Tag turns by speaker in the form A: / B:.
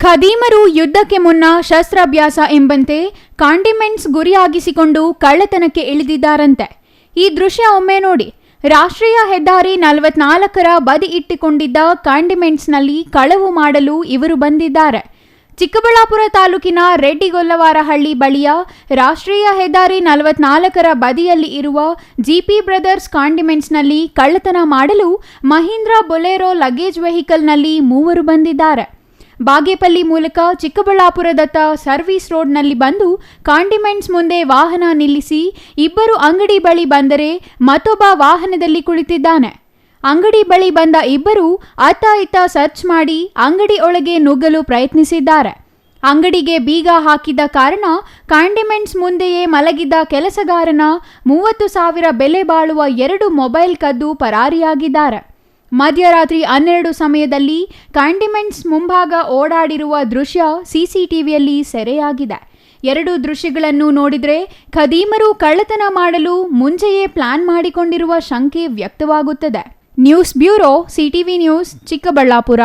A: ಖದೀಮರು ಯುದ್ಧಕ್ಕೆ ಮುನ್ನ ಶಸ್ತ್ರಾಭ್ಯಾಸ ಎಂಬಂತೆ ಕಾಂಡಿಮೆಂಟ್ಸ್ ಗುರಿಯಾಗಿಸಿಕೊಂಡು ಕಳ್ಳತನಕ್ಕೆ ಇಳಿದಿದ್ದಾರಂತೆ. ಈ ದೃಶ್ಯ ಒಮ್ಮೆ ನೋಡಿ. ರಾಷ್ಟ್ರೀಯ ಹೆದ್ದಾರಿ 44ರ ಬದಿ ಇಟ್ಟುಕೊಂಡಿದ್ದ ಕಾಂಡಿಮೆಂಟ್ಸ್ನಲ್ಲಿ ಕಳವು ಮಾಡಲು ಇವರು ಬಂದಿದ್ದಾರೆ. ಚಿಕ್ಕಬಳ್ಳಾಪುರ ತಾಲೂಕಿನ ರೆಡ್ಡಿಗೊಲ್ಲವಾರಹಳ್ಳಿ ಬಳಿಯ ರಾಷ್ಟ್ರೀಯ ಹೆದ್ದಾರಿ 44ರ ಬದಿಯಲ್ಲಿ ಇರುವ ಜಿಪಿ ಬ್ರದರ್ಸ್ ಕಾಂಡಿಮೆಂಟ್ಸ್ನಲ್ಲಿ ಕಳ್ಳತನ ಮಾಡಲು ಮಹೀಂದ್ರ ಬೊಲೆರೋ ಲಗೇಜ್ ವೆಹಿಕಲ್ನಲ್ಲಿ ಮೂವರು ಬಂದಿದ್ದಾರೆ. ಬಾಗೇಪಲ್ಲಿ ಮೂಲಕ ಚಿಕ್ಕಬಳ್ಳಾಪುರದತ್ತ ಸರ್ವಿಸ್ ರೋಡ್ನಲ್ಲಿ ಬಂದು ಕಾಂಡಿಮೆಂಟ್ಸ್ ಮುಂದೆ ವಾಹನ ನಿಲ್ಲಿಸಿ ಇಬ್ಬರು ಅಂಗಡಿ ಬಳಿ ಬಂದರೆ ಮತ್ತೊಬ್ಬ ವಾಹನದಲ್ಲಿ ಕುಳಿತಿದ್ದಾನೆ. ಅಂಗಡಿ ಬಳಿ ಬಂದ ಇಬ್ಬರು ಅತ್ತ ಇತ್ತ ಸರ್ಚ್ ಮಾಡಿ ಅಂಗಡಿ ಒಳಗೆ ನುಗ್ಗಲು ಪ್ರಯತ್ನಿಸಿದ್ದಾರೆ. ಅಂಗಡಿಗೆ ಬೀಗ ಹಾಕಿದ ಕಾರಣ ಕಾಂಡಿಮೆಂಟ್ಸ್ ಮುಂದೆಯೇ ಮಲಗಿದ್ದ ಕೆಲಸಗಾರನ 30,000 ಬೆಲೆ ಬಾಳುವ 2 ಮೊಬೈಲ್ ಕದ್ದು ಪರಾರಿಯಾಗಿದ್ದಾರೆ. ಮಧ್ಯರಾತ್ರಿ 12 ಸಮಯದಲ್ಲಿ ಕಾಂಡಿಮೆಂಟ್ಸ್ ಮುಂಭಾಗ ಓಡಾಡಿರುವ ದೃಶ್ಯ ಸಿಸಿಟಿವಿಯಲ್ಲಿ ಸೆರೆಯಾಗಿದೆ. 2 ದೃಶ್ಯಗಳನ್ನು ನೋಡಿದರೆ ಖದೀಮರು ಕಳ್ಳತನ ಮಾಡಲು ಮುಂಚೆಯೇ ಪ್ಲಾನ್ ಮಾಡಿಕೊಂಡಿರುವ ಶಂಕೆ ವ್ಯಕ್ತವಾಗುತ್ತದೆ. News bureau, CTV news, Chikkaballapur.